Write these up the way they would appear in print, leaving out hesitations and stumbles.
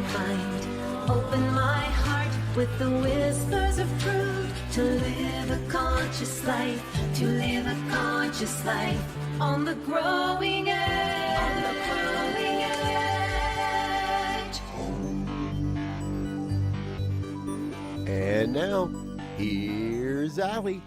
find. Open my heart with the whispers of truth, to live a conscious life, to live a conscious life on the growing edge. On the growing edge. And now, here's Allie.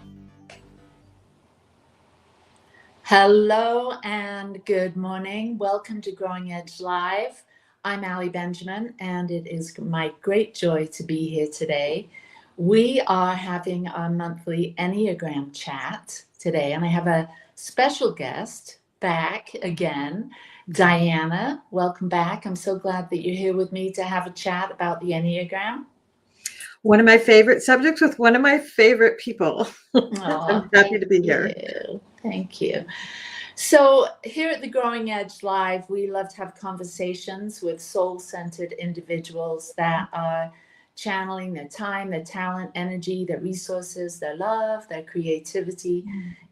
Hello and good morning. Welcome to Growing Edge Live. I'm Allie Benjamin, and it is my great joy to be here today. We are having our monthly Enneagram chat today, and I have a special guest back again, Diana. Welcome back. I'm so glad that you're here with me to have a chat about the Enneagram. One of my favorite subjects with one of my favorite people. I'm happy to be here. Thank you. So here at the Growing Edge Live, we love to have conversations with soul-centered individuals that are channeling their time, their talent, energy, their resources, their love, their creativity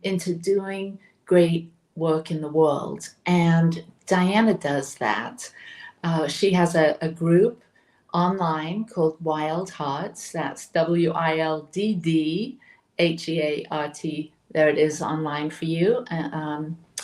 into doing great work in the world. And Diana does that. She has a group online called Wild Hearts. That's WILDDHEART. There it is online for you.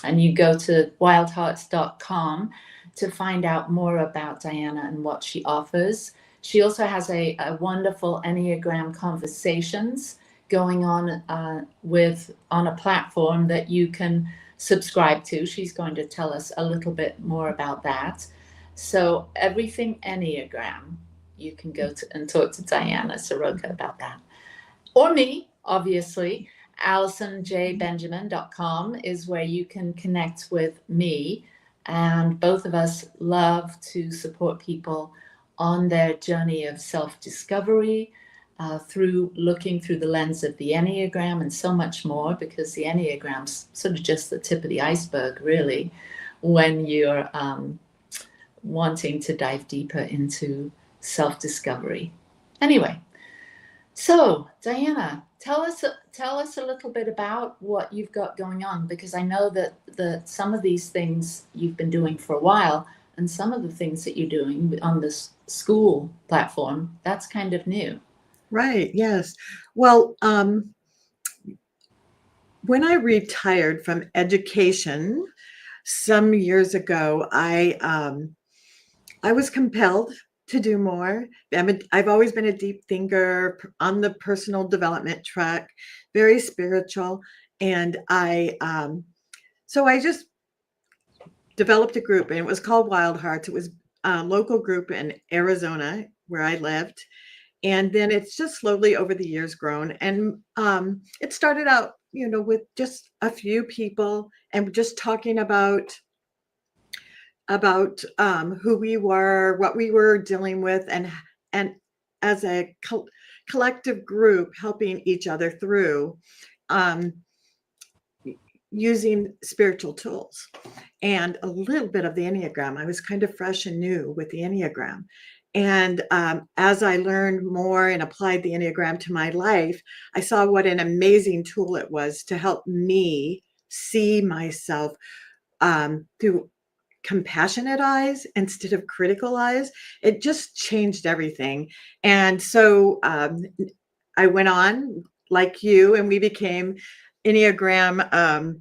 And you go to wildhearts.com to find out more about Diana and what she offers. She also has a wonderful Enneagram conversations going on on a platform that you can subscribe to. She's going to tell us a little bit more about that. So everything Enneagram, you can go to and talk to Diana Soroka about that. Or me, obviously. AllisonJBenjamin.com is where you can connect with me. And both of us love to support people on their journey of self-discovery through looking through the lens of the Enneagram and so much more, because the Enneagram's sort of just the tip of the iceberg, really, when you're wanting to dive deeper into self-discovery. Anyway, so Diana, tell us a little bit about what you've got going on, because I know that some of these things you've been doing for a while, and some of the things that you're doing on this school platform, that's kind of new. Right, yes. Well, when I retired from education some years ago, I was compelled to do more. I've always been a deep thinker on the personal development track, very spiritual. And so I just developed a group, and it was called Wild Hearts. It was a local group in Arizona where I lived. And then it's just slowly over the years grown. And it started out, with just a few people and just talking about who we were, what we were dealing with, and as a collective group helping each other through using spiritual tools and a little bit of the Enneagram. I was kind of fresh and new with the Enneagram. And as I learned more and applied the Enneagram to my life, I saw what an amazing tool it was to help me see myself through compassionate eyes instead of critical eyes. It just changed everything. And so I went on like you, and we became Enneagram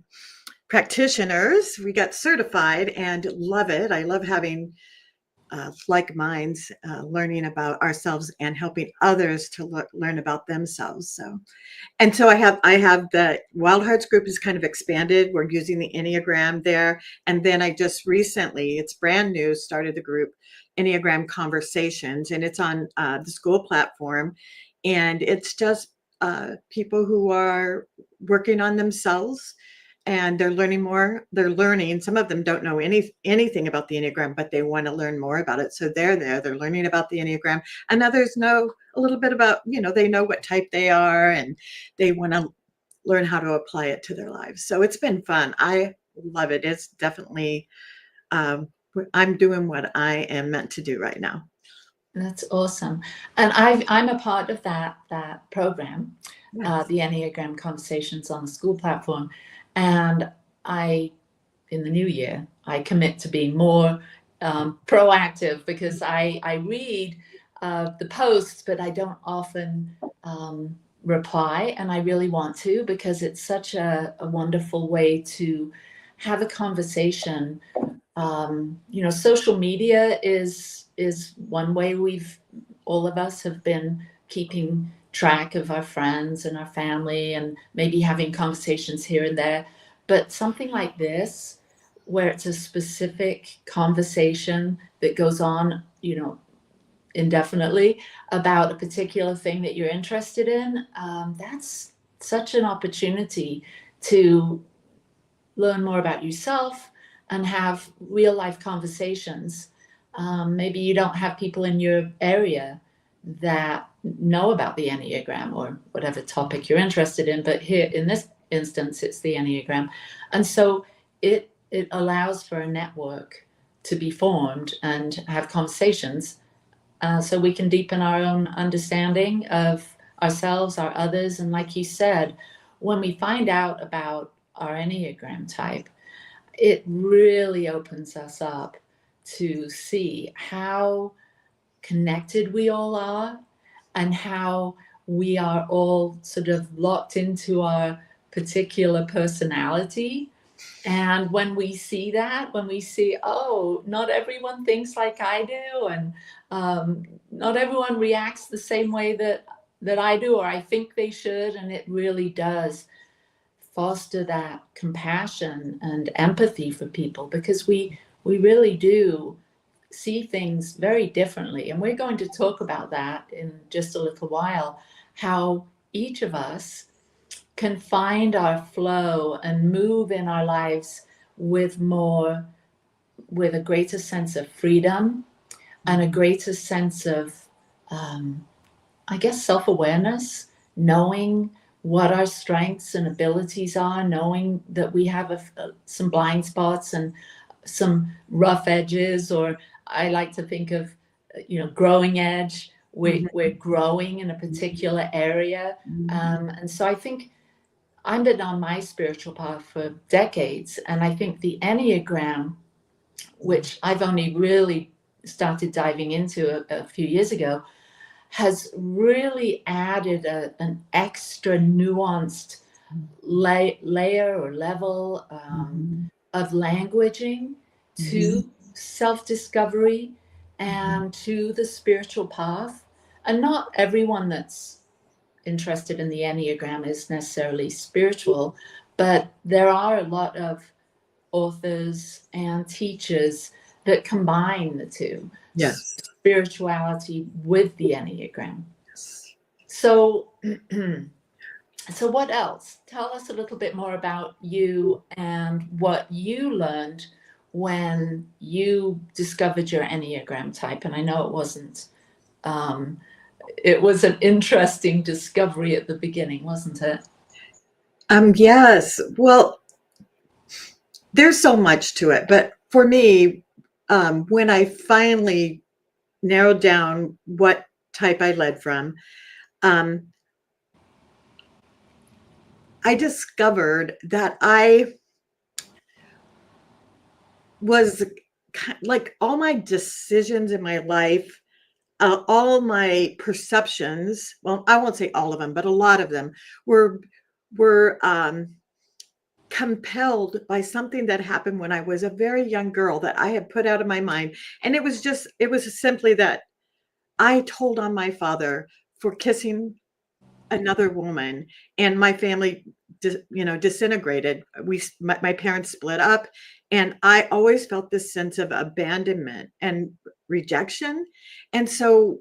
practitioners. We got certified and love it. I love having like minds learning about ourselves and helping others to learn about themselves. So I have the Wild Hearts group is kind of expanded. We're using the Enneagram there. And then I just recently, it's brand new, started the group Enneagram Conversations, and it's on the school platform. And it's just people who are working on themselves, and they're learning more. They're learning. Some of them don't know anything about the Enneagram, but they want to learn more about it. So they're there. They're learning about the Enneagram. And others know a little bit about, they know what type they are, and they want to learn how to apply it to their lives. So it's been fun. I love it. It's definitely, I'm doing what I am meant to do right now. That's awesome. And I'm a part of that program, yes. The Enneagram Conversations on the school platform. And in the new year, I commit to being more proactive, because I read the posts, but I don't often reply, and I really want to, because it's such a wonderful way to have a conversation. Social media is one way all of us have been keeping track of our friends and our family, and maybe having conversations here and there. But something like this, where it's a specific conversation that goes on, indefinitely, about a particular thing that you're interested in, that's such an opportunity to learn more about yourself and have real life conversations. Maybe you don't have people in your area that know about the Enneagram or whatever topic you're interested in, but here in this instance, it's the Enneagram. And so it allows for a network to be formed and have conversations, so we can deepen our own understanding of ourselves, our others. And like you said, when we find out about our Enneagram type, it really opens us up to see how connected we all are, and how we are all sort of locked into our particular personality. And when we see that, when we see, oh, not everyone thinks like I do, and not everyone reacts the same way that I do, or I think they should, and it really does foster that compassion and empathy for people, because we really do see things very differently. And we're going to talk about that in just a little while, how each of us can find our flow and move in our lives with a greater sense of freedom and a greater sense of, I guess, self-awareness, knowing what our strengths and abilities are, knowing that we have some blind spots and some rough edges, or I like to think of, growing edge. We're growing in a particular area. And so I think I've been on my spiritual path for decades, and I think the Enneagram, which I've only really started diving into a few years ago, has really added an extra nuanced layer or level of languaging to self-discovery and to the spiritual path. And not everyone that's interested in the Enneagram is necessarily spiritual, but there are a lot of authors and teachers that combine the two. Yes. Spirituality with the Enneagram. So what else? Tell us a little bit more about you and what you learned when you discovered your Enneagram type. And I know it wasn't, it was an interesting discovery at the beginning, wasn't it? Yes. Well, there's so much to it, but for me, when I finally narrowed down what type I led from, I discovered that I was like, all my decisions in my life, all my perceptions, well, I won't say all of them, but a lot of them were compelled by something that happened when I was a very young girl that I had put out of my mind. And it was simply that I told on my father for kissing another woman, and my family disintegrated. My parents split up, and I always felt this sense of abandonment and rejection. And so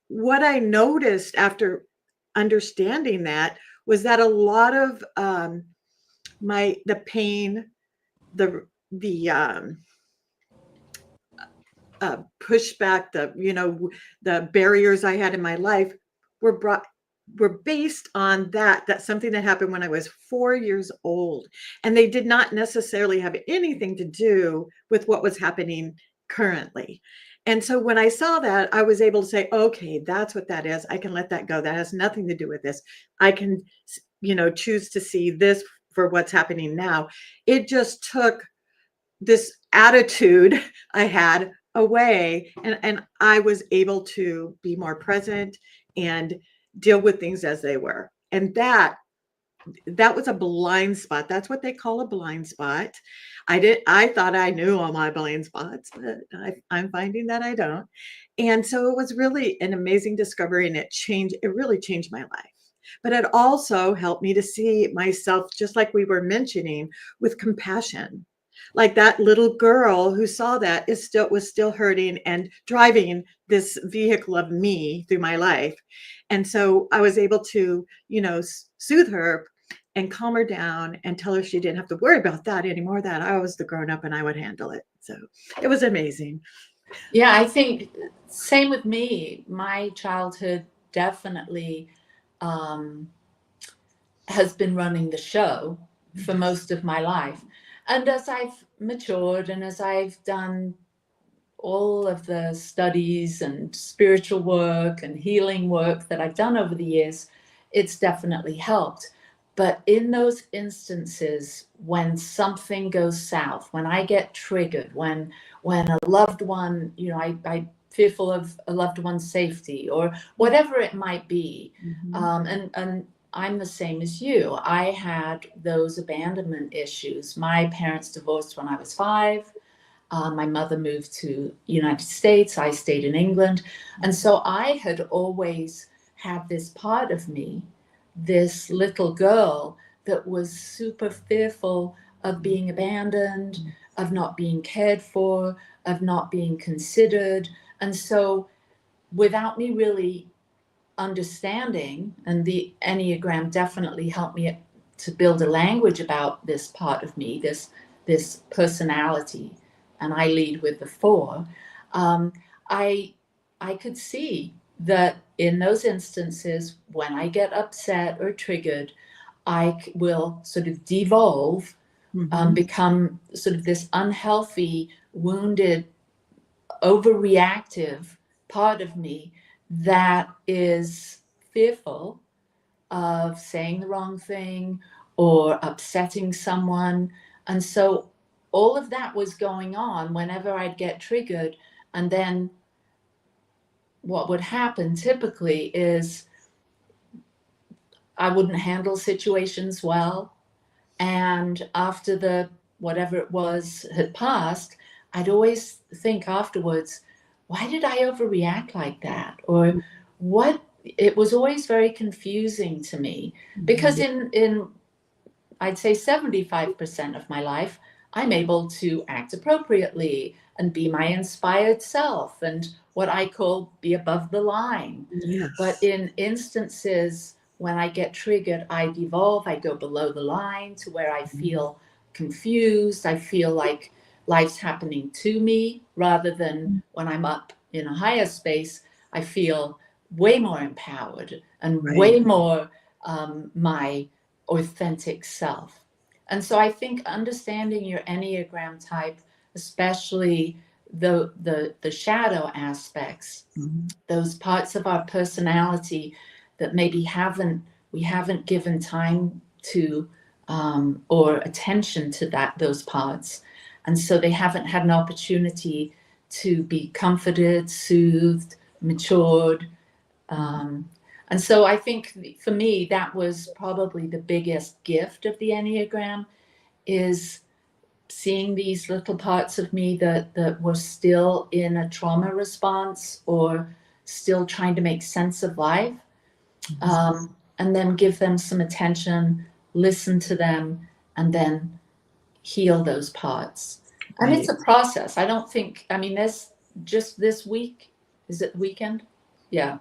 what I noticed after understanding that was that a lot of the pain, the pushback, the barriers I had in my life were based on that something that happened when I was 4 years old, and they did not necessarily have anything to do with what was happening currently. And so when I saw that, I was able to say, okay, that's what that is. I can let that go. That has nothing to do with this. I can, choose to see this for what's happening now. It just took this attitude I had away, and I was able to be more present and deal with things as they were. And that was a blind spot. That's what they call a blind spot. I thought I knew all my blind spots, but I'm finding that I don't. And so it was really an amazing discovery, and it really changed my life. But it also helped me to see myself, just like we were mentioning, with compassion. Like that little girl who saw that was still hurting and driving this vehicle of me through my life. And so I was able to, soothe her and calm her down and tell her she didn't have to worry about that anymore, that I was the grown up and I would handle it. So it was amazing. Yeah, I think same with me. My childhood definitely has been running the show for most of my life. And as I've matured and as I've done all of the studies and spiritual work and healing work that I've done over the years, it's definitely helped. But in those instances when something goes south, when I get triggered, when a loved one, I fearful of a loved one's safety or whatever it might be, and I'm the same as you. I had those abandonment issues. My parents divorced when I was 5. My mother moved to United States. I stayed in England. And so I had always had this part of me, this little girl that was super fearful of being abandoned, of not being cared for, of not being considered. And so without me really understanding, and the Enneagram definitely helped me to build a language about this part of me, this personality, and I lead with the 4. I could see that in those instances when I get upset or triggered, I will sort of devolve, become sort of this unhealthy, wounded, overreactive part of me that is fearful of saying the wrong thing or upsetting someone. And so all of that was going on whenever I'd get triggered. And then what would happen typically is I wouldn't handle situations well. And after the whatever it was had passed, I'd always think afterwards, why did I overreact like that? Or what? It was always very confusing to me because in I'd say 75% of my life, I'm able to act appropriately and be my inspired self and what I call be above the line. Yes. But in instances when I get triggered, I devolve, I go below the line to where I feel confused. I feel like life's happening to me rather than when I'm up in a higher space, I feel way more empowered and way more my authentic self. And so I think understanding your Enneagram type, especially the shadow aspects, those parts of our personality that maybe we haven't given time to or attention to those parts. And so they haven't had an opportunity to be comforted, soothed, matured. And so I think for me, that was probably the biggest gift of the Enneagram, is seeing these little parts of me that were still in a trauma response or still trying to make sense of life, and then give them some attention, listen to them, and then heal those parts. And it's a process. I don't think, there's just this week, is it weekend? Yeah.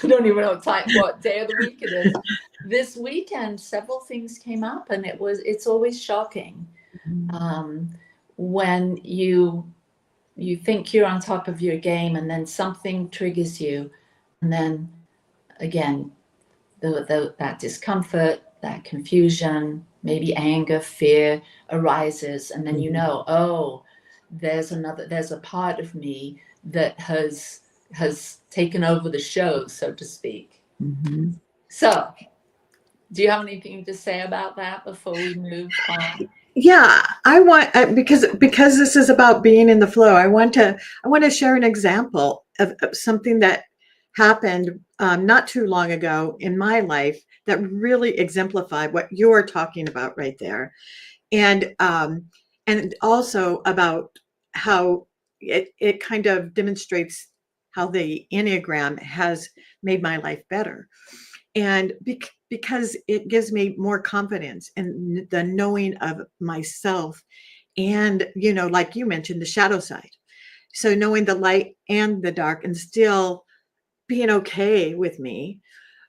I don't even know what day of the week it is. This weekend, several things came up, and it's always shocking when you think you're on top of your game, and then something triggers you, and then again, that discomfort, that confusion, maybe anger, fear arises, and then there's a part of me that has taken over the show, so to speak. So do you have anything to say about that before we move on? Yeah, I want because this is about being in the flow. I want to share an example of something that happened not too long ago in my life that really exemplified what you're talking about right there, and also about how it kind of demonstrates how the Enneagram has made my life better. And because it gives me more confidence in the knowing of myself, and like you mentioned, the shadow side. So knowing the light and the dark and still being okay with me.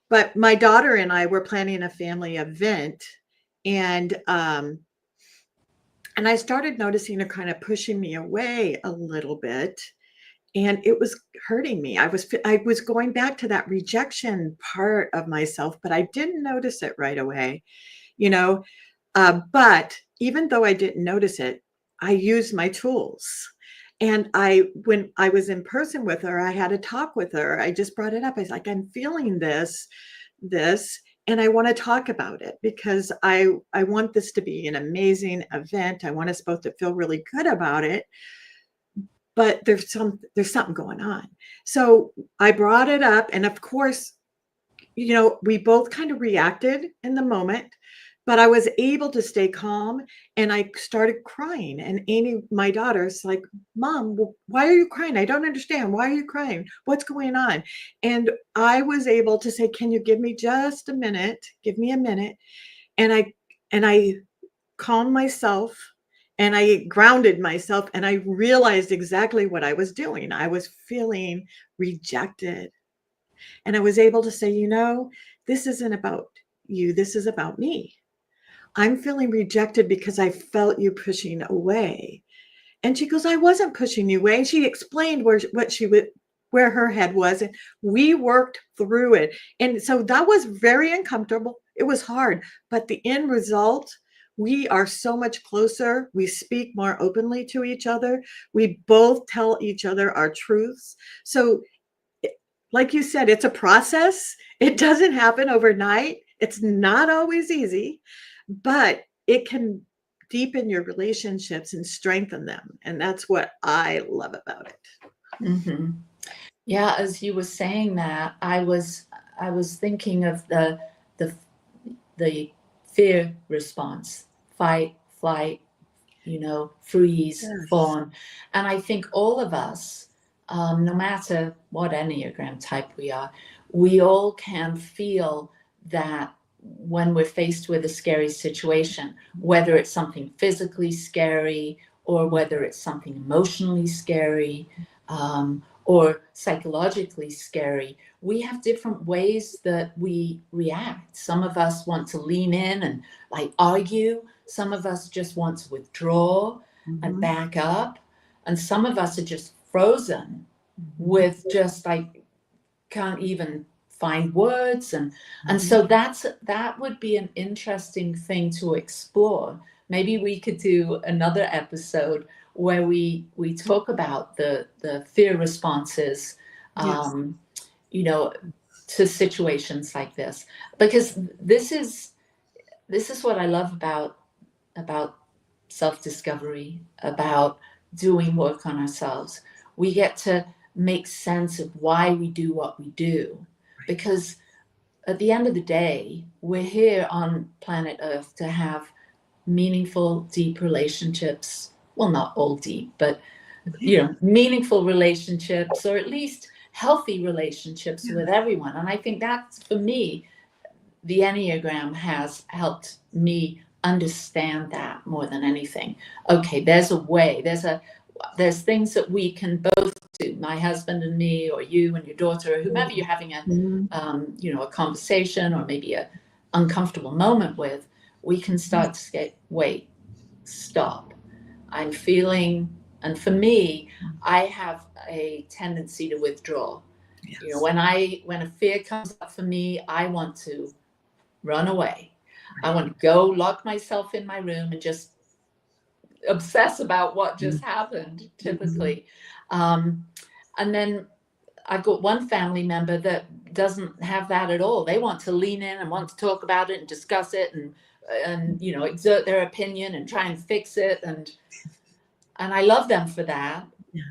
But my daughter and I were planning a family event, and I started noticing her kind of pushing me away a little bit, and it was hurting me. I was going back to that rejection part of myself, but I didn't notice it right away, you know. But even though I didn't notice it, I used my tools. And when I was in person with her, I had a talk with her. I just brought it up. I was like, I'm feeling this, and I want to talk about it because I want this to be an amazing event. I want us both to feel really good about it. But there's something going on. So I brought it up, and of course, we both kind of reacted in the moment, but I was able to stay calm, and I started crying. And Amy, my daughter's like, Mom, why are you crying? I don't understand. Why are you crying? What's going on? And I was able to say, can you give me just a minute? Give me a minute. And I calmed myself, and I grounded myself, and I realized exactly what I was doing. I was feeling rejected. And I was able to say, this isn't about you. This is about me. I'm feeling rejected because I felt you pushing away. And she goes, I wasn't pushing you away. And she explained where her head was. And we worked through it. And so that was very uncomfortable. It was hard. But the end result, we are so much closer. We speak more openly to each other. We both tell each other our truths. So like you said, it's a process. It doesn't happen overnight. It's not always easy, but it can deepen your relationships and strengthen them. And that's what I love about it. Mm-hmm. Yeah, as you were saying that, I was thinking of the fear response: fight, flight, freeze, Yes. fawn. And I think all of us, no matter what Enneagram type we all can feel that when we're faced with a scary situation, whether it's something physically scary or whether it's something emotionally scary, or psychologically scary, we have different ways that we react. Some of us want to lean in and like argue. Some of us just want to withdraw and back up. And some of us are just frozen with just like can't even find words. And so that would be an interesting thing to explore. Maybe we could do another episode where we talk about the fear responses, Yes. to situations like this, because this is what I love about self-discovery, about doing work on ourselves. We get to make sense of why we do what we do, because at the end of the day, we're here on planet Earth to have meaningful, deep relationships. Well, not all deep, but meaningful relationships, or at least healthy relationships with everyone. And I think that's, for me, the Enneagram has helped me understand that more than anything. Okay, there's a way, there's things that we can both do, my husband and me, or you and your daughter, or whomever you're having a conversation or maybe a uncomfortable moment with. We can start to say, wait, stop. I'm feeling, and for me, I have a tendency to withdraw. Yes. When a fear comes up for me, I want to run away. I want to go lock myself in my room and just obsess about what just happened, typically. And then I've got one family member that doesn't have that at all. They want to lean in and want to talk about it and discuss it and and exert their opinion and try and fix it, and I love them for that. Yeah.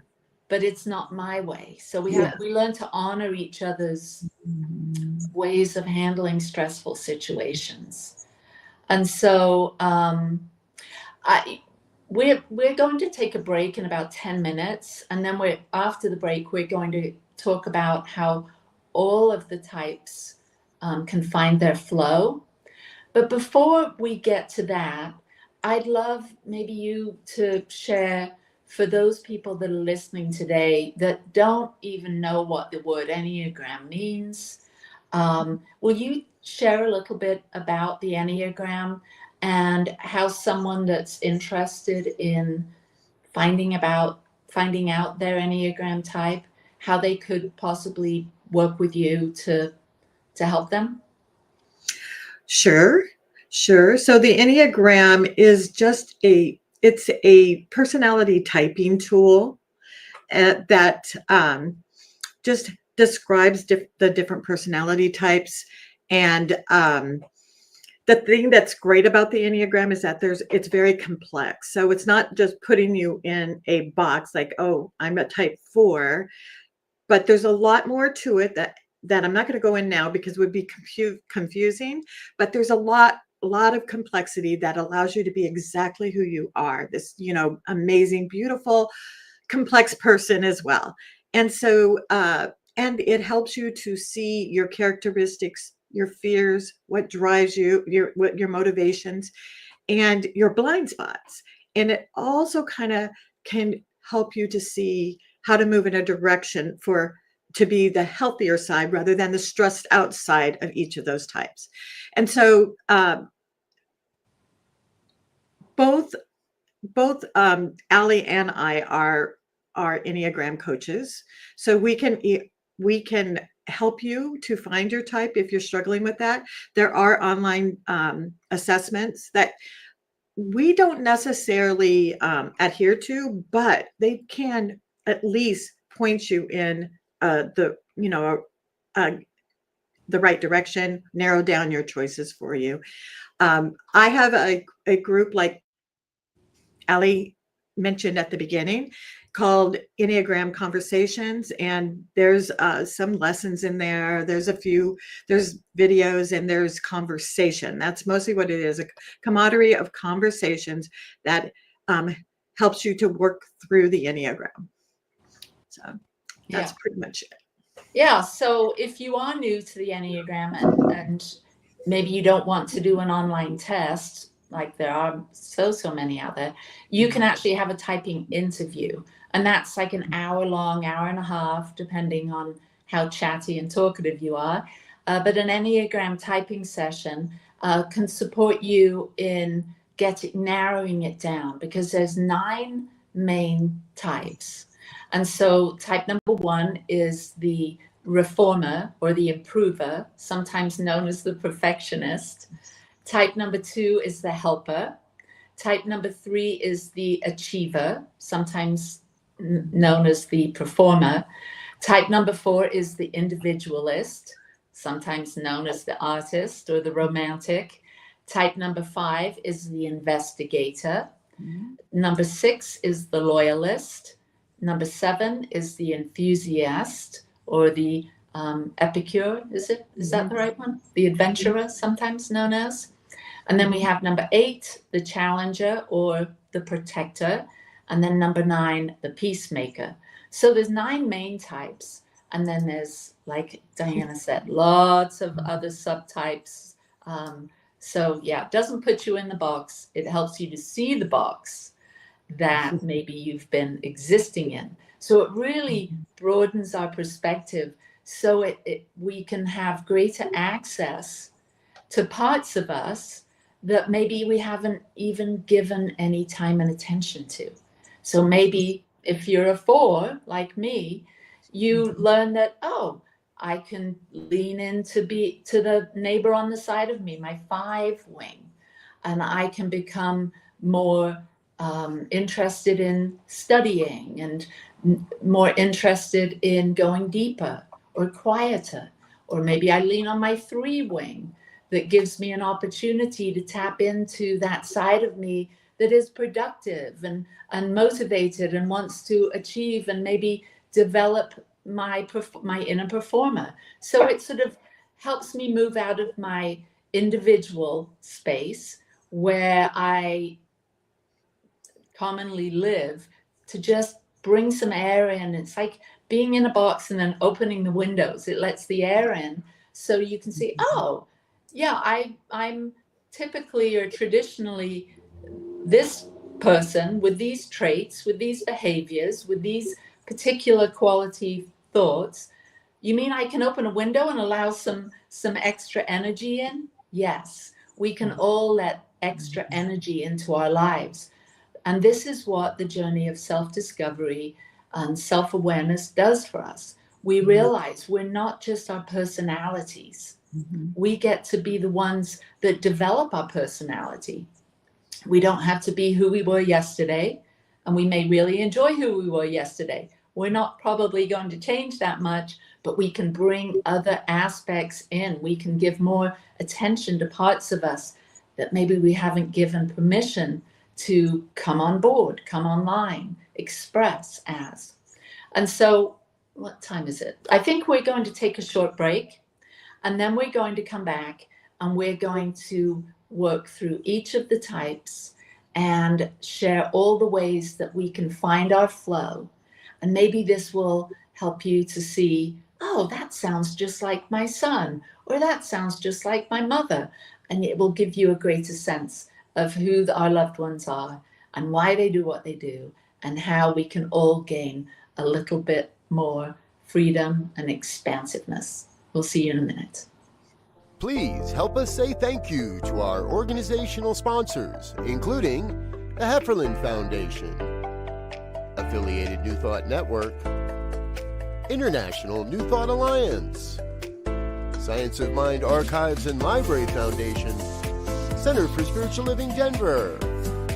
But it's not my way. So we learn to honor each other's ways of handling stressful situations. And so we're going to take a break in about 10 minutes, and then after the break we're going to talk about how all of the types can find their flow. But before we get to that, I'd love maybe you to share, for those people that are listening today that don't even know what the word Enneagram means, will you share a little bit about the Enneagram and how someone that's interested in finding out their Enneagram type, how they could possibly work with you to help them? Sure. So the Enneagram is just it's a personality typing tool that just describes the different personality types. And the thing that's great about the Enneagram is that it's very complex. So it's not just putting you in a box like, oh, I'm a type 4, but there's a lot more to it that I'm not going to go in now because it would be confusing. But there's a lot of complexity that allows you to be exactly who you are, this amazing, beautiful, complex person as well. And so and it helps you to see your characteristics, your fears, what drives you, your motivations, and your blind spots. And it also kind of can help you to see how to move in a direction to be the healthier side rather than the stressed out side of each of those types. And so both Allie and I are Enneagram coaches. So we can help you to find your type if you're struggling with that. There are online assessments that we don't necessarily adhere to, but they can at least point you in the right direction, narrow down your choices for you. I have a group like Allie mentioned at the beginning called Enneagram Conversations, and there's some lessons in there. There's videos, and there's conversation. That's mostly what it is, a camaraderie of conversations that helps you to work through the Enneagram. So that's pretty much it. Yeah, so if you are new to the Enneagram and maybe you don't want to do an online test, like there are so many out there, you can actually have a typing interview. And that's like an hour long, hour and a half, depending on how chatty and talkative you are. But an Enneagram typing session can support you in narrowing it down, because there's 9 main types. And so type number 1 is the reformer or the improver, sometimes known as the perfectionist. Type number 2 is the helper. Type number 3 is the achiever, sometimes known as the performer. Type number 4 is the individualist, sometimes known as the artist or the romantic. Type number 5 is the investigator. Number 6 is the loyalist. Number 7 is the enthusiast or the epicure. Is that the right one? The adventurer, sometimes known as. And then we have number 8, the challenger or the protector. And then number 9, the peacemaker. So there's 9 main types. And then there's, like Diana said, lots of other subtypes. So yeah, it doesn't put you in the box. It helps you to see the box that maybe you've been existing in. So it really broadens our perspective, so we can have greater access to parts of us that maybe we haven't even given any time and attention to. So maybe if you're a 4 like me, you learn that, oh, I can lean in to the neighbor on the side of me, my 5 wing, and I can become more interested in studying and more interested in going deeper or quieter. Or maybe I lean on my 3 wing that gives me an opportunity to tap into that side of me that is productive and motivated and wants to achieve and maybe develop my inner performer. So it sort of helps me move out of my individual space where I commonly live to just bring some air in. It's like being in a box and then opening the windows. It lets the air in so you can see, oh, yeah, I'm typically or traditionally this person with these traits, with these behaviors, with these particular quality thoughts. You mean I can open a window and allow some extra energy in? Yes, we can all let extra energy into our lives. And this is what the journey of self-discovery and self-awareness does for us. We realize we're not just our personalities. We get to be the ones that develop our personality. We don't have to be who we were yesterday, and we may really enjoy who we were yesterday. We're not probably going to change that much, but we can bring other aspects in. We can give more attention to parts of us that maybe we haven't given permission to come on board, come online, express as. And so, what time is it? I think we're going to take a short break, and then we're going to come back and we're going to work through each of the types and share all the ways that we can find our flow. And maybe this will help you to see, oh, that sounds just like my son, or that sounds just like my mother. And it will give you a greater sense of who our loved ones are and why they do what they do, and how we can all gain a little bit more freedom and expansiveness. We'll see you in a minute. Please help us say thank you to our organizational sponsors, including the Hefferland Foundation, Affiliated New Thought Network, International New Thought Alliance, Science of Mind Archives and Library Foundation, Center for Spiritual Living Denver,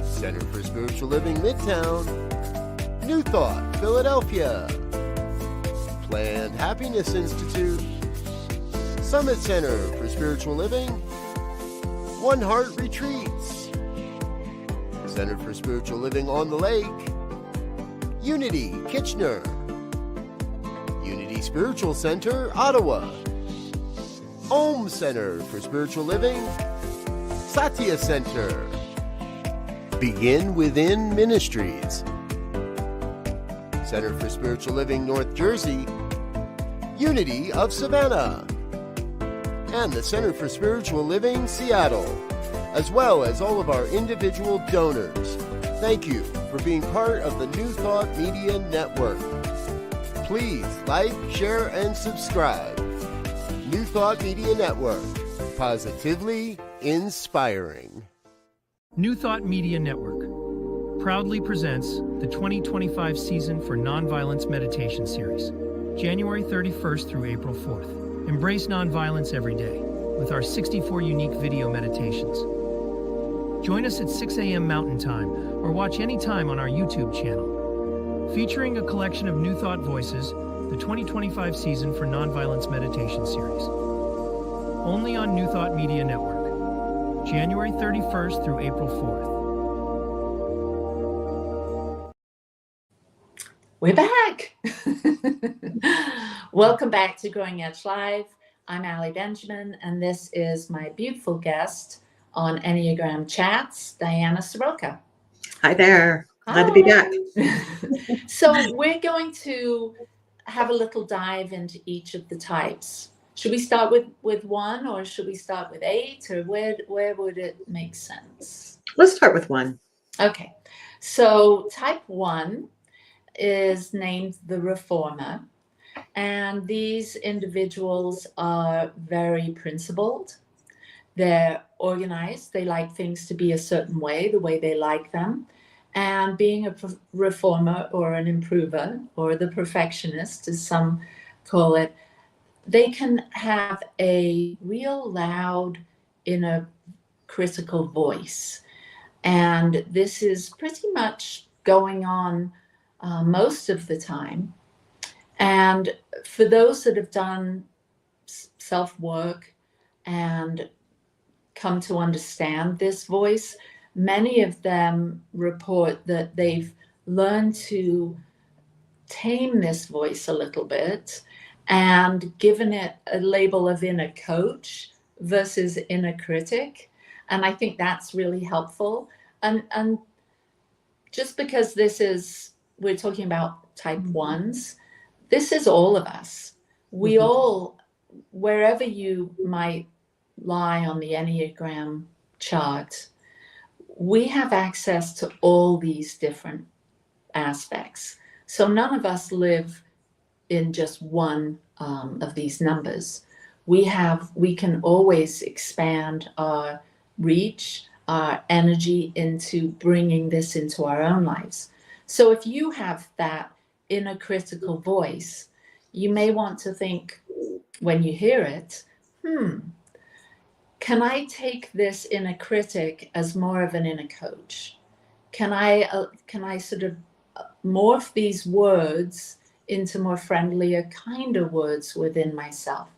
Center for Spiritual Living Midtown, New Thought Philadelphia, Planned Happiness Institute, Summit Center for Spiritual Living, One Heart Retreats, Center for Spiritual Living on the Lake, Unity Kitchener, Unity Spiritual Center Ottawa, Om Center for Spiritual Living, Satya Center, Begin Within Ministries, Center for Spiritual Living North Jersey, Unity of Savannah, and the Center for Spiritual Living Seattle, as well as all of our individual donors. Thank you for being part of the New Thought Media Network. Please like, share, and subscribe. New Thought Media Network, positively inspiring. New Thought Media Network proudly presents the 2025 season for Nonviolence Meditation Series, January 31st through April 4th. Embrace nonviolence every day with our 64 unique video meditations. Join us at 6 a.m. Mountain Time or watch anytime on our YouTube channel. Featuring a collection of New Thought voices, the 2025 season for Nonviolence Meditation Series. Only on New Thought Media Network, January 31st through April 4th. We're back. Welcome back to Growing Edge Live. I'm Allie Benjamin, and this is my beautiful guest on Enneagram Chats, Diana Soroka. Hi there. Glad to be back. So we're going to have a little dive into each of the types. Should we start with one, or should we start with 8, or where would it make sense? Let's start with 1. Okay, so type 1 is named the Reformer, and these individuals are very principled. They're organized. They like things to be a certain way, the way they like them. And being a reformer or an improver, or the perfectionist, as some call it, they can have a real loud inner critical voice. And this is pretty much going on most of the time. And for those that have done self-work and come to understand this voice, many of them report that they've learned to tame this voice a little bit and given it a label of inner coach versus inner critic. And I think that's really helpful. And just because we're talking about type ones, this is all of us. We all, wherever you might lie on the Enneagram chart, we have access to all these different aspects. So none of us live in just one of these numbers. We can always expand our reach, our energy into bringing this into our own lives. So if you have that inner critical voice, you may want to think when you hear it, can I take this inner critic as more of an inner coach? Can I sort of morph these words into more friendlier, kinder words within myself?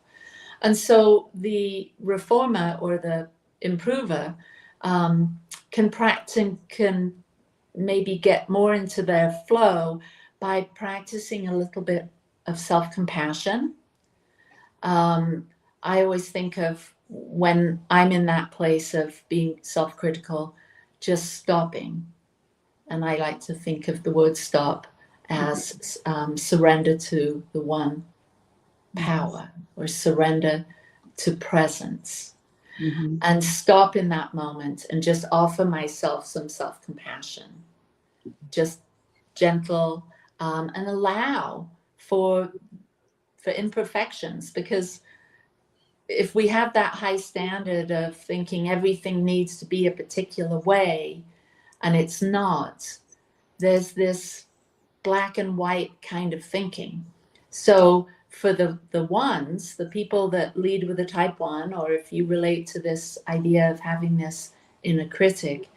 And so the reformer or the improver can maybe get more into their flow by practicing a little bit of self-compassion. I always think of when I'm in that place of being self-critical, just stopping. And I like to think of the word stop as surrender to the one power, or surrender to presence. And stop in that moment and just offer myself some self-compassion, just gentle, and allow for imperfections. Because if we have that high standard of thinking everything needs to be a particular way, and it's not, there's this black and white kind of thinking. So for the ones, the people that lead with a type 1, or if you relate to this idea of having this inner critic,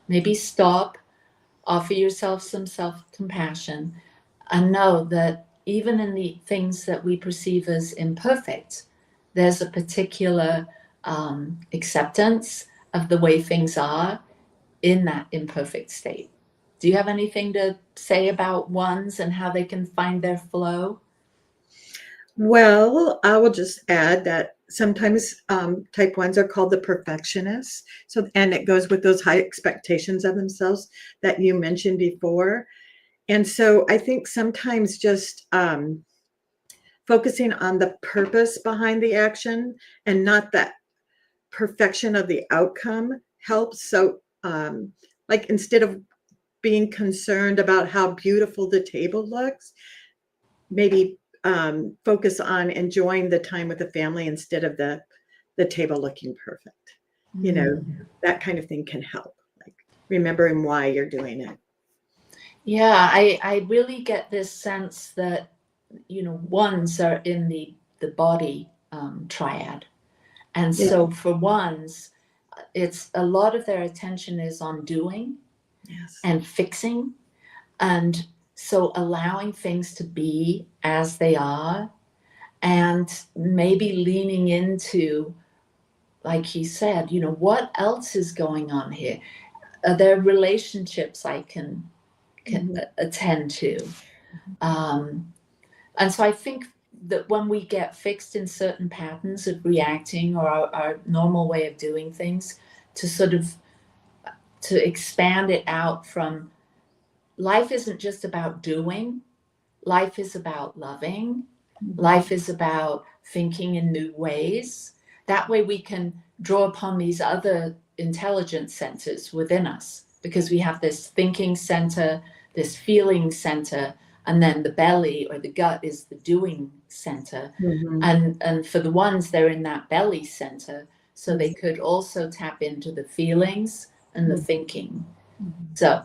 maybe stop, offer yourself some self-compassion, and know that even in the things that we perceive as imperfect, there's a particular acceptance of the way things are in that imperfect state. Do you have anything to say about ones and how they can find their flow? Well, I will just add that sometimes type 1s are called the perfectionists. So, and it goes with those high expectations of themselves that you mentioned before. And so I think sometimes just focusing on the purpose behind the action and not that perfection of the outcome helps. So like instead of being concerned about how beautiful the table looks, maybe focus on enjoying the time with the family instead of the table looking perfect. You know, that kind of thing can help, like remembering why you're doing it. Yeah, I really get this sense that, you know, ones are in the body triad. And so for ones, it's a lot of their attention is on doing and fixing. And so allowing things to be as they are, and maybe leaning into, like you said, you know, what else is going on here? Are there relationships I can attend to? And so I think that when we get fixed in certain patterns of reacting, or our normal way of doing things, to sort of to expand it out from, life isn't just about doing, life is about loving, life is about thinking in new ways. That way we can draw upon these other intelligence centers within us, because we have this thinking center, this feeling center, and then the belly or the gut is the doing center. And for the ones, they're in that belly center, so they could also tap into the feelings and the thinking. So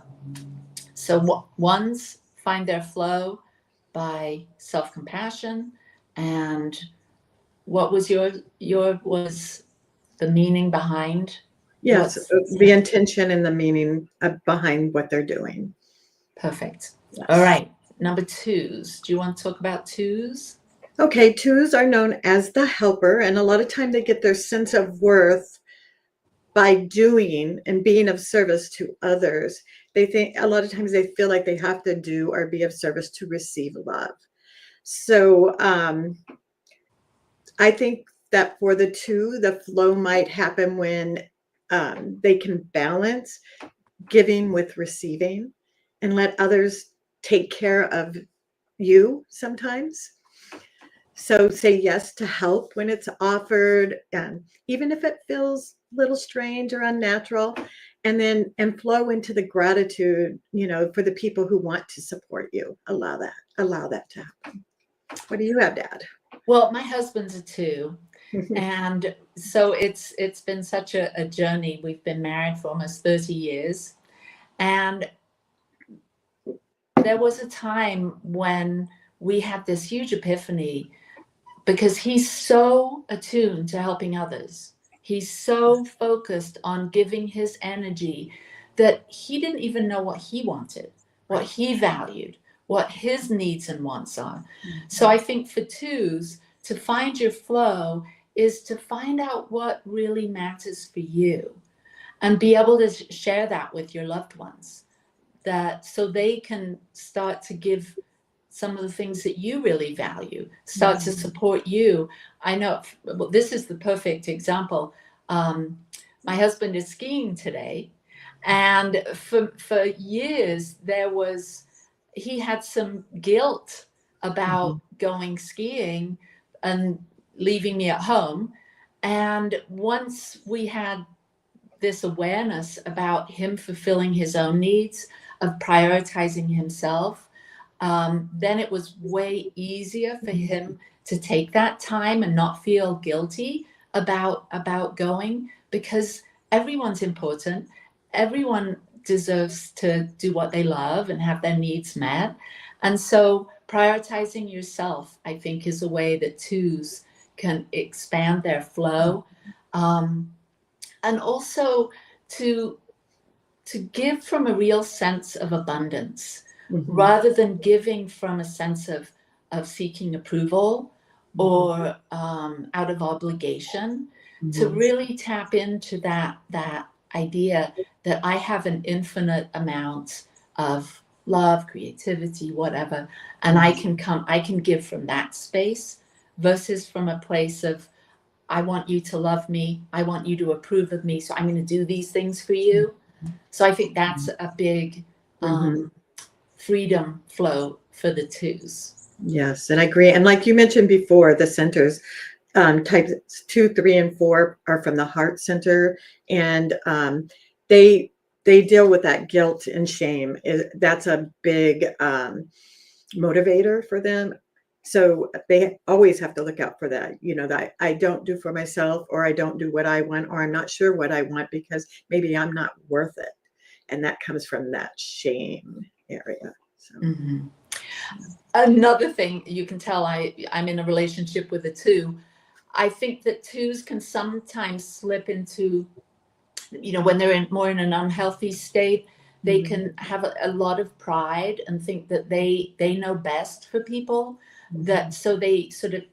ones find their flow by self-compassion. And what was was the meaning behind? Yes, the intention and the meaning behind what they're doing. Perfect. Yes. All right. Number 2s. Do you want to talk about 2s? Okay, 2s are known as the helper, and a lot of time they get their sense of worth by doing and being of service to others, they think a lot of times they feel like they have to do or be of service to receive love. So I think that for the two, the flow might happen when they can balance giving with receiving and let others take care of you sometimes. So say yes to help when it's offered, and even if it feels a little strange or unnatural, and flow into the gratitude, for the people who want to support you. Allow that to happen. What do you have to add? Well, my husband's a 2. And so it's been such a journey. We've been married for almost 30 years. And there was a time when we had this huge epiphany, because he's so attuned to helping others. He's so focused on giving his energy that he didn't even know what he wanted, what he valued, what his needs and wants are. So I think for 2s, to find your flow is to find out what really matters for you and be able to share that with your loved ones, that so they can start to give some of the things that you really value, start to support you. I know, well, this is the perfect example. My husband is skiing today, and for years he had some guilt about going skiing and leaving me at home. And once we had this awareness about him fulfilling his own needs, of prioritizing himself, then it was way easier for him to take that time and not feel guilty about going, because everyone's important. Everyone deserves to do what they love and have their needs met. And so prioritizing yourself, I think, is a way that 2s can expand their flow. And also to give from a real sense of abundance, rather than giving from a sense of seeking approval or out of obligation, to really tap into that idea that I have an infinite amount of love, creativity, whatever, and I can give from that space, versus from a place of, I want you to love me, I want you to approve of me, so I'm going to do these things for you. So I think that's a big freedom flow for the 2s. Yes, and I agree. And like you mentioned before, the centers, types 2, 3, and 4 are from the heart center, and they deal with that guilt and shame. That's a big motivator for them. So they always have to look out for that, that I don't do for myself, or I don't do what I want, or I'm not sure what I want because maybe I'm not worth it. And that comes from that shame area. So. Another thing you can tell, I'm in a relationship with a 2. I think that 2s can sometimes slip into, when they're more in an unhealthy state, they can have a lot of pride and think that they know best for people. That so they sort of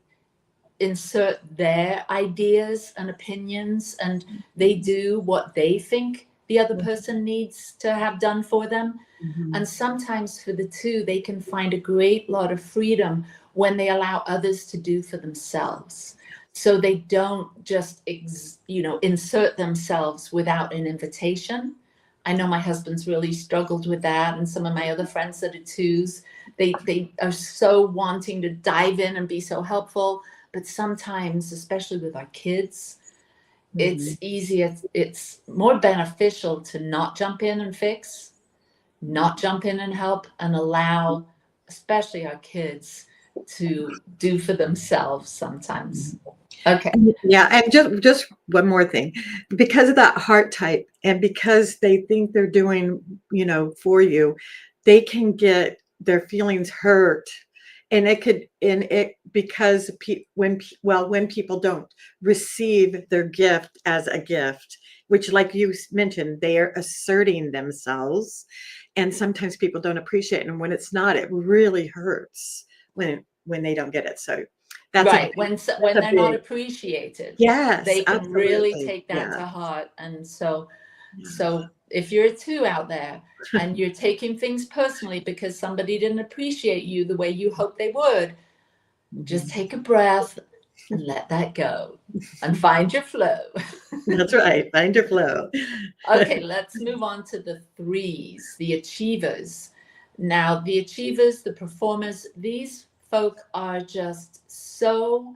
insert their ideas and opinions, and they do what they think the other person needs to have done for them. And sometimes for the 2, they can find a great lot of freedom when they allow others to do for themselves. So they don't just, insert themselves without an invitation. I know my husband's really struggled with that, and some of my other friends that are 2s, they are so wanting to dive in and be so helpful. But sometimes, especially with our kids, it's easier, it's more beneficial to not jump in and fix, not jump in and help, and allow, especially our kids, to do for themselves sometimes. Okay. Yeah, and just one more thing, because of that heart type, and because they think they're doing, for you, they can get their feelings hurt, and because when people don't receive their gift as a gift, which, like you mentioned, they are asserting themselves, and sometimes people don't appreciate it, and when it's not, it really hurts when they don't get it. So That's right. When when a they're not big, appreciated, yes, they can really absolutely. take that Yeah. to heart. And so, Yeah. so if you're a 2 out there and you're taking things personally because somebody didn't appreciate you the way you hoped they would, just Mhm. take a breath and let that go and find your flow. That's right. Find your flow. Okay, let's move on to the 3s, the achievers. Now, the achievers, the performers, these folk are just so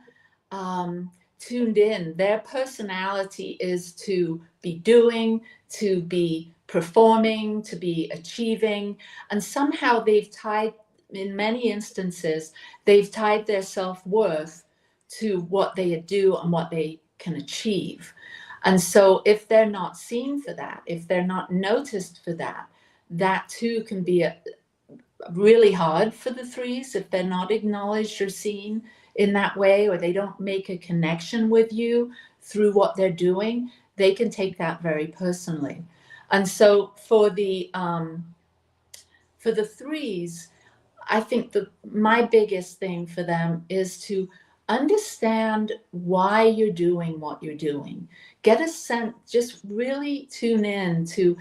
tuned in. Their personality is to be doing, to be performing, to be achieving. And somehow they've tied, in many instances, they've tied their self-worth to what they do and what they can achieve. And so if they're not seen for that, if they're not noticed for that, that too can be really hard for the 3s if they're not acknowledged or seen in that way, or they don't make a connection with you through what they're doing. They can take that very personally. And so for the 3s, I think my biggest thing for them is to understand why you're doing what you're doing. Get a sense, just really tune in to,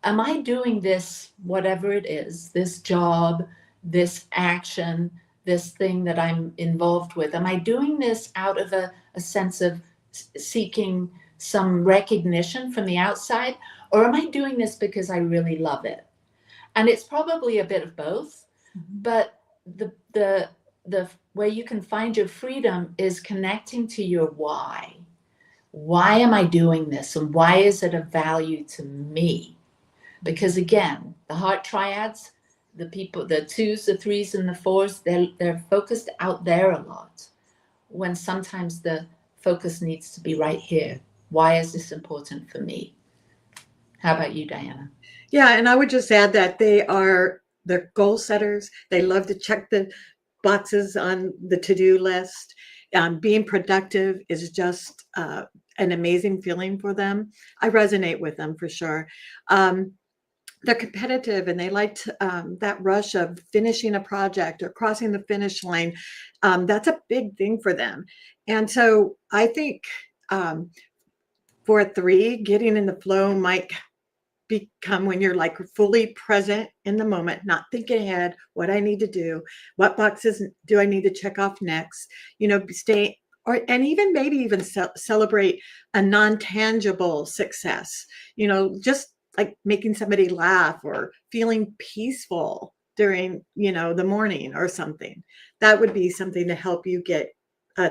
am I doing this, whatever it is, this job, this action, this thing that I'm involved with? Am I doing this out of a sense of seeking some recognition from the outside? Or am I doing this because I really love it? And it's probably a bit of both, but the where you can find your freedom is connecting to your why. Why am I doing this, and why is it of value to me? Because again, the heart triads, the people, the 2s, the 3s, and the 4s, they're focused out there a lot, when sometimes the focus needs to be right here. Why is this important for me? How about you, Diana? Yeah, and I would just add that they're goal setters. They love to check the boxes on the to-do list. Being productive is just an amazing feeling for them. I resonate with them for sure. They're competitive and they like that rush of finishing a project or crossing the finish line. That's a big thing for them. And so I think for a 3, getting in the flow might become when you're like fully present in the moment, not thinking ahead, what I need to do, what boxes do I need to check off next, stay, and even maybe even celebrate a non-tangible success, just like making somebody laugh or feeling peaceful during, the morning or something. That would be something to help you get a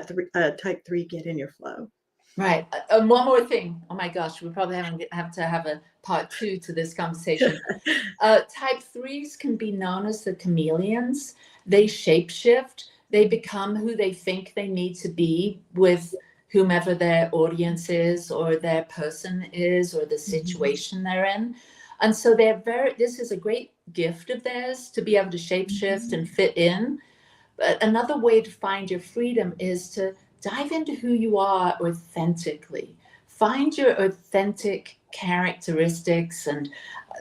type 3 get in your flow. Right. And one more thing. Oh my gosh, we probably have to have a part 2 to this conversation. Type 3s can be known as the chameleons. They shapeshift. They become who they think they need to be with whomever their audience is, or their person is, or the situation they're in. And so this is a great gift of theirs, to be able to shapeshift and fit in. But another way to find your freedom is to dive into who you are authentically. Find your authentic characteristics and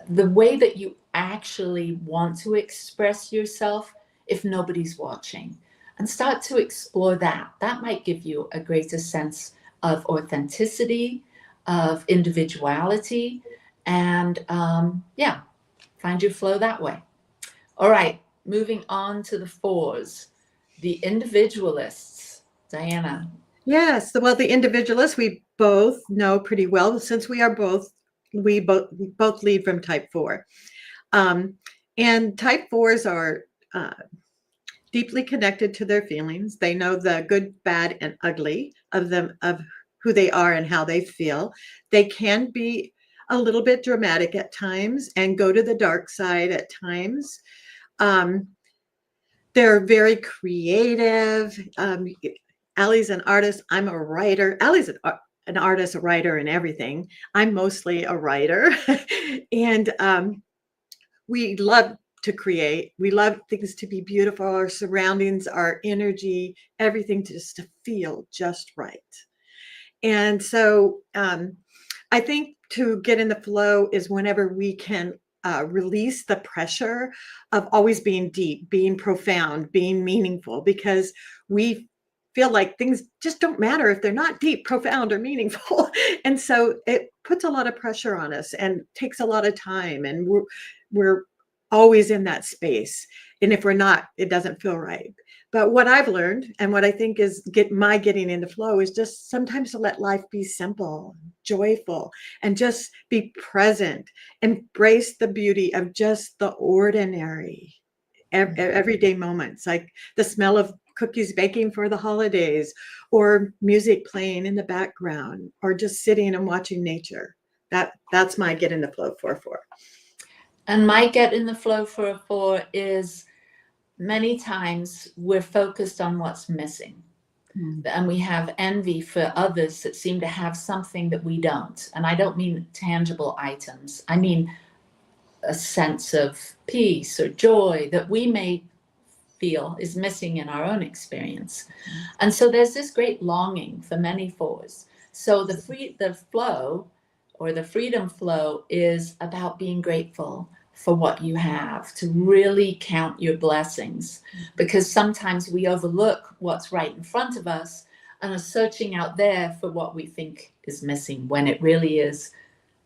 the way that you actually want to express yourself if nobody's watching. And start to explore that. That might give you a greater sense of authenticity, of individuality, and find your flow that way. All right, moving on to the 4s, the individualists. Diana. Yes, well, the individualists we both know pretty well, since we both lead from type 4. And type 4s are deeply connected to their feelings. They know the good, bad, and ugly of them, of who they are and how they feel. They can be a little bit dramatic at times and go to the dark side at times. They're very creative. Allie's an artist. I'm a writer. Allie's an artist, a writer, and everything. I'm mostly a writer. And we love to create. We love things to be beautiful, our surroundings, our energy, everything just to feel just right. And so I think to get in the flow is whenever we can release the pressure of always being deep, being profound, being meaningful, because we feel like things just don't matter if they're not deep, profound, or meaningful. And so it puts a lot of pressure on us and takes a lot of time. And we're always in that space. And if we're not, it doesn't feel right. But what I've learned, and what I think is getting into flow, is just sometimes to let life be simple, joyful, and just be present. Embrace the beauty of just the ordinary, everyday moments, like the smell of cookies baking for the holidays, or music playing in the background, or just sitting and watching nature. That's my get in the flow 4-4. And my get in the flow for a 4 is many times we're focused on what's missing. And we have envy for others that seem to have something that we don't. And I don't mean tangible items. I mean a sense of peace or joy that we may feel is missing in our own experience. And so there's this great longing for many 4s. So the flow, or the freedom flow, is about being grateful for what you have, to really count your blessings, because sometimes we overlook what's right in front of us and are searching out there for what we think is missing, when it really is,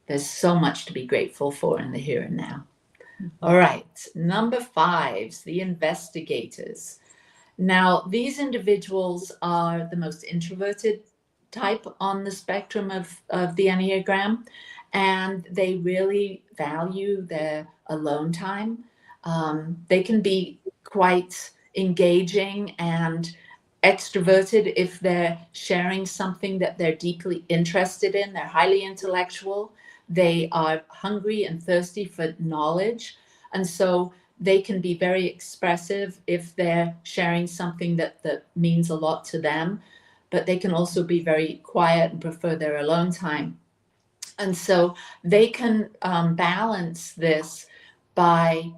there's so much to be grateful for in the here and now. All right, number 5s, the investigators. Now, these individuals are the most introverted type on the spectrum of the Enneagram, and they really value their alone time. They can be quite engaging and extroverted if they're sharing something that they're deeply interested in. They're highly intellectual. They are hungry and thirsty for knowledge. And so they can be very expressive if they're sharing something that means a lot to them. But they can also be very quiet and prefer their alone time. And so they can balance this by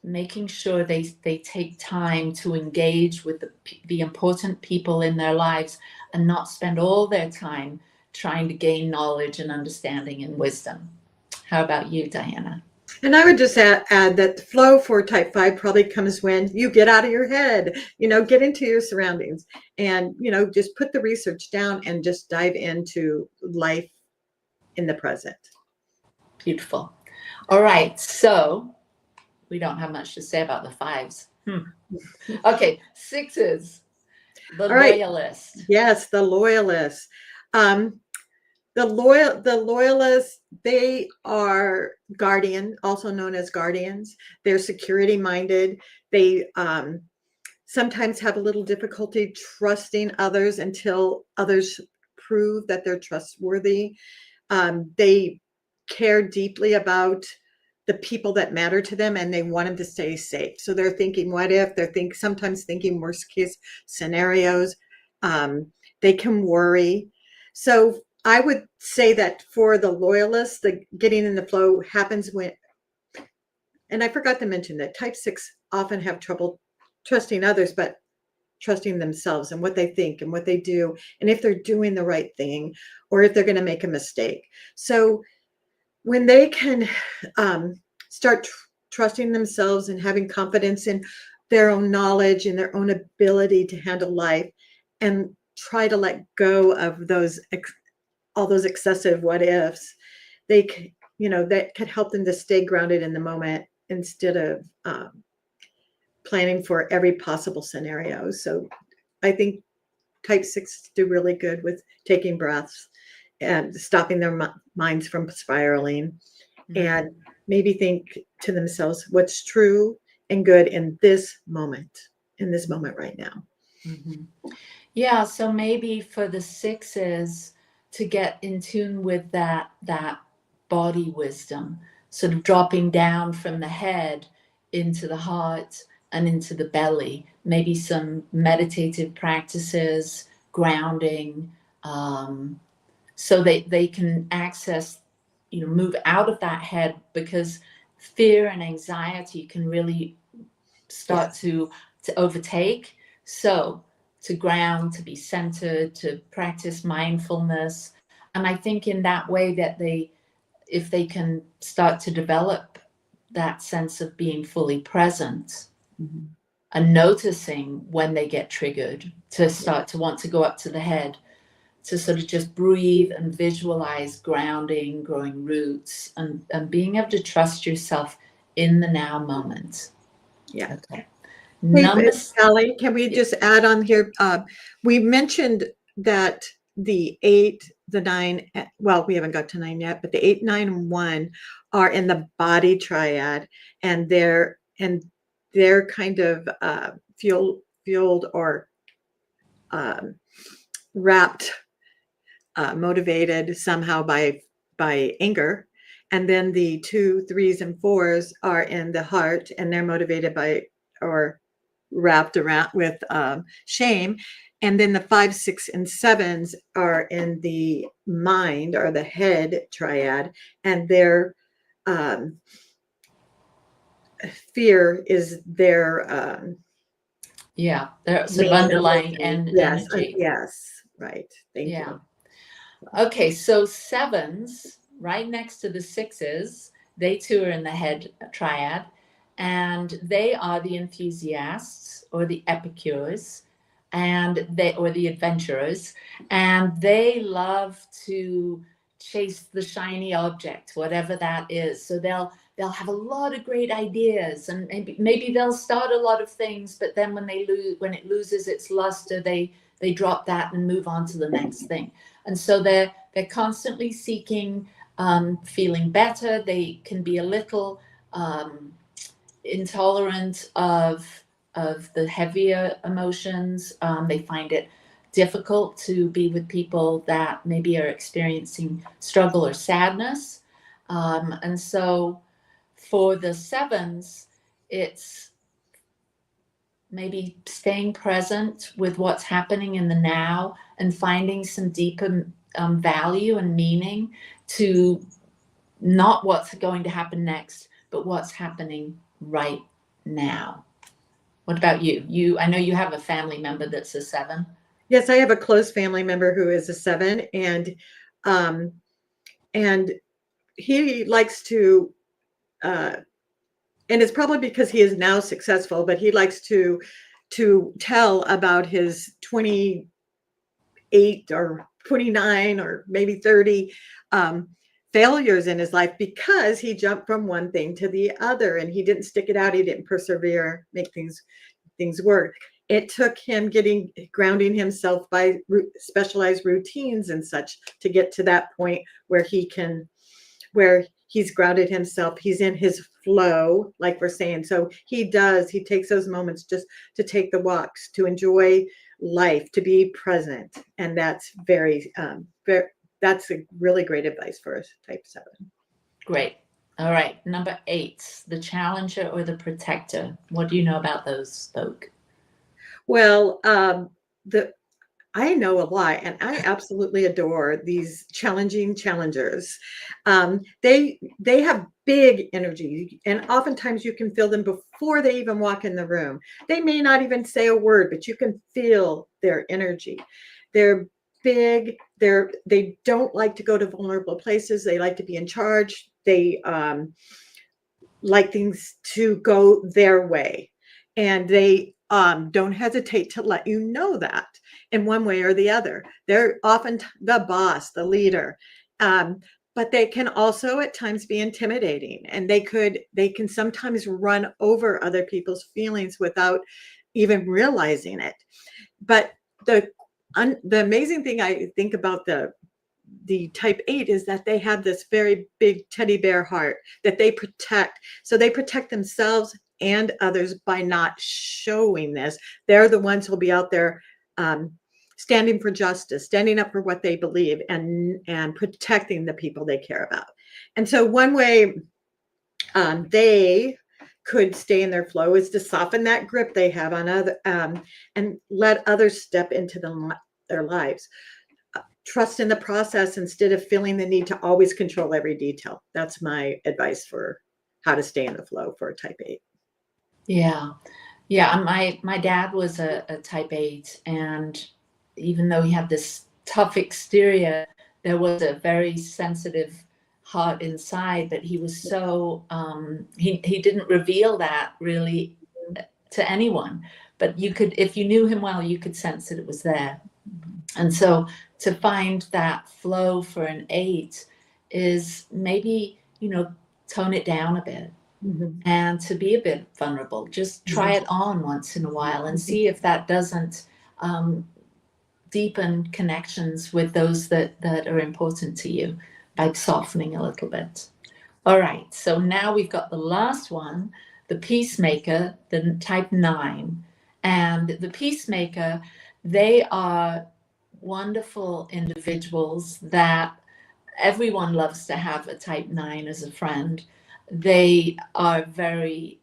making sure they take time to engage with the important people in their lives, and not spend all their time trying to gain knowledge and understanding and wisdom. How about you, Diana? And I would just add that the flow for type 5 probably comes when you get out of your head, get into your surroundings, and, just put the research down and just dive into life in the present. Beautiful. All right. So we don't have much to say about the 5s. Okay. 6s, the loyalist. Yes, the loyalist. The loyalists, they are guardian, also known as guardians. They're security minded. They sometimes have a little difficulty trusting others until others prove that they're trustworthy. They care deeply about the people that matter to them, and they want them to stay safe. So they're thinking, what if? They're sometimes thinking worst case scenarios. They can worry. So I would say that for the loyalists, the getting in the flow happens when, and I forgot to mention that type 6 often have trouble trusting others, but trusting themselves and what they think and what they do, and if they're doing the right thing, or if they're going to make a mistake. So when they can start trusting themselves and having confidence in their own knowledge and their own ability to handle life, and try to let go of all those excessive what ifs, that could help them to stay grounded in the moment instead of planning for every possible scenario. So I think type 6 do really good with taking breaths and stopping their minds from spiraling, and maybe think to themselves what's true and good in this moment right now. Yeah, so maybe for the 6s to get in tune with that body wisdom, sort of dropping down from the head into the heart and into the belly, maybe some meditative practices, grounding, so they can access, move out of that head, because fear and anxiety can really start to overtake. So to ground, to be centered, to practice mindfulness. And I think in that way that if they can start to develop that sense of being fully present, and noticing when they get triggered, to start to want to go up to the head, to sort of just breathe and visualize grounding, growing roots, and being able to trust yourself in the now moment. Yeah. Okay. Hey, Sally, can we just add on here? We mentioned that the 8, the 9, well, we haven't got to 9 yet, but the 8, 9, and 1 are in the body triad, and they're kind of fueled or wrapped, motivated somehow by anger. And then the 2, 3s, and 4s are in the heart, and they're motivated by or wrapped around with shame. And then the 5, 6, and 7s are in the mind or the head triad, and their fear is their there's sort of underlying energy. Yes, right. Thank you. Okay, so 7s right next to the 6s, they too are in the head triad, and they are the enthusiasts or the epicures, and or the adventurers, and they love to chase the shiny object, whatever that is. So they'll have a lot of great ideas, and maybe they'll start a lot of things, but then when it loses its luster, they drop that and move on to the next thing. And so they're constantly seeking feeling better. They can be a little intolerant of the heavier emotions. They find it difficult to be with people that maybe are experiencing struggle or sadness. And so for the 7s, it's maybe staying present with what's happening in the now and finding some deeper value and meaning to not what's going to happen next, but what's happening right now. What about you? I know you have a family member that's a 7. Yes, I have a close family member who is a 7, and he likes to, and it's probably because he is now successful, but he likes to tell about his 28 or 29 or maybe 30 failures in his life, because he jumped from one thing to the other, and he didn't stick it out. He didn't persevere, make things work. It took him grounding himself by specialized routines and such to get to that point where he's grounded himself. He's in his flow, like we're saying. So he takes those moments just to take the walks, to enjoy life, to be present. And that's that's a really great advice for a type 7. Great. All right. Number 8, the challenger or the protector. What do you know about those folk? Well, I know a lot, and I absolutely adore these challenging challengers. They have big energy, and oftentimes you can feel them before they even walk in the room. They may not even say a word, but you can feel their energy. They're big. They don't like to go to vulnerable places. They like to be in charge. They like things to go their way, and they don't hesitate to let you know that in one way or the other. They're often the boss, the leader, but they can also at times be intimidating, and they can sometimes run over other people's feelings without even realizing it. But the amazing thing I think about the type 8 is that they have this very big teddy bear heart that they protect. So they protect themselves and others by not showing this. They're the ones who'll be out there standing for justice, standing up for what they believe, and protecting the people they care about. And so one way they could stay in their flow is to soften that grip they have on other, and let others step into their lives. Trust in the process instead of feeling the need to always control every detail. That's my advice for how to stay in the flow for a type 8. Yeah. My dad was a type 8, and even though he had this tough exterior, there was a very sensitive heart inside that he was so he didn't reveal that really to anyone, but you could, if you knew him well, you could sense that it was there. And so to find that flow for an 8 is maybe, tone it down a bit and to be a bit vulnerable. Just try it on once in a while and see if that doesn't deepen connections with those that are important to you by softening a little bit. All right, so now we've got the last one, the peacemaker, the type 9. And the peacemaker, they are wonderful individuals that everyone loves to have a type 9 as a friend. They are very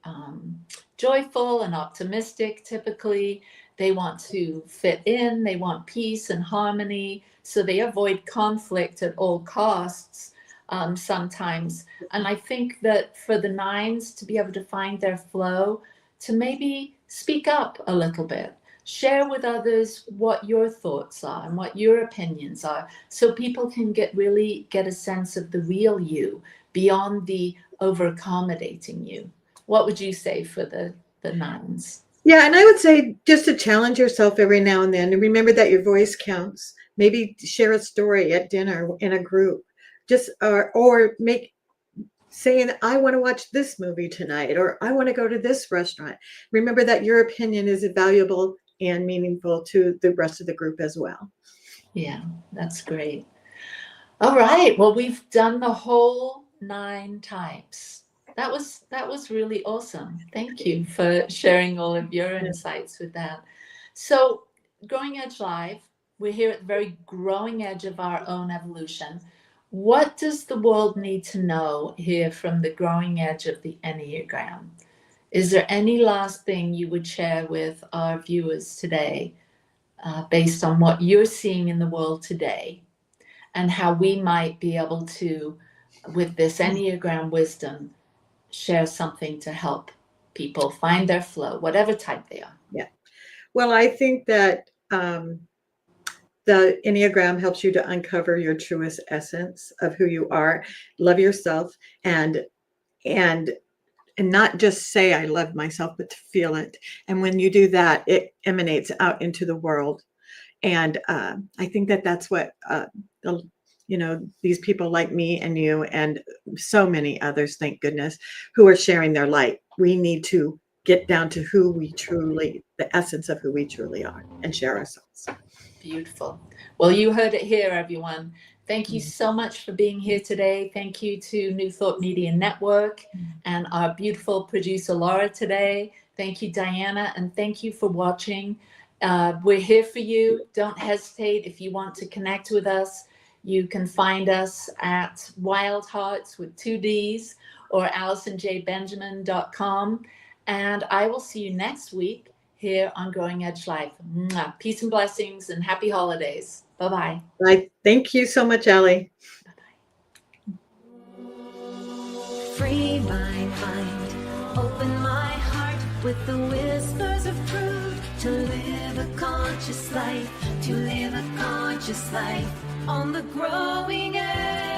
joyful and optimistic typically. They want to fit in, they want peace and harmony, so they avoid conflict at all costs sometimes. And I think that for the 9s to be able to find their flow, to maybe speak up a little bit, share with others what your thoughts are and what your opinions are, so people can really get a sense of the real you beyond the over accommodating you. What would you say for the 9s? Yeah, and I would say just to challenge yourself every now and then, and remember that your voice counts. Maybe share a story at dinner in a group, just or make saying, I want to watch this movie tonight, or I want to go to this restaurant. Remember that your opinion is valuable and meaningful to the rest of the group as well. Yeah, that's great. All right, well, we've done the whole 9 types. That was really awesome. Thank you for sharing all of your insights with that. So Growing Edge Live, we're here at the very growing edge of our own evolution. What does the world need to know here from the growing edge of the Enneagram? Is there any last thing you would share with our viewers today based on what you're seeing in the world today and how we might be able to, with this Enneagram wisdom, share something to help people find their flow, whatever type they are? Yeah. Well, I think that the Enneagram helps you to uncover your truest essence of who you are, love yourself, and not just say I love myself, but to feel it. And when you do that, it emanates out into the world. And I think that that's what these people like me and you and so many others, thank goodness, who are sharing their light. We need to get down to the essence of who we truly are, and share ourselves. Beautiful. Well, you heard it here, everyone. Thank you so much for being here today. Thank you to New Thought Media Network and our beautiful producer, Laura, today. Thank you, Diana, and thank you for watching. We're here for you. Don't hesitate. If you want to connect with us, you can find us at Wild Hearts with 2 Ds or AlisonJBenjamin.com. And I will see you next week here on Growing Edge Live. Mwah. Peace and blessings and happy holidays. Bye-bye. Bye. Thank you so much, Allie. Free my mind, open my heart with the whispers of truth. To live a conscious life, to live a conscious life on the growing edge.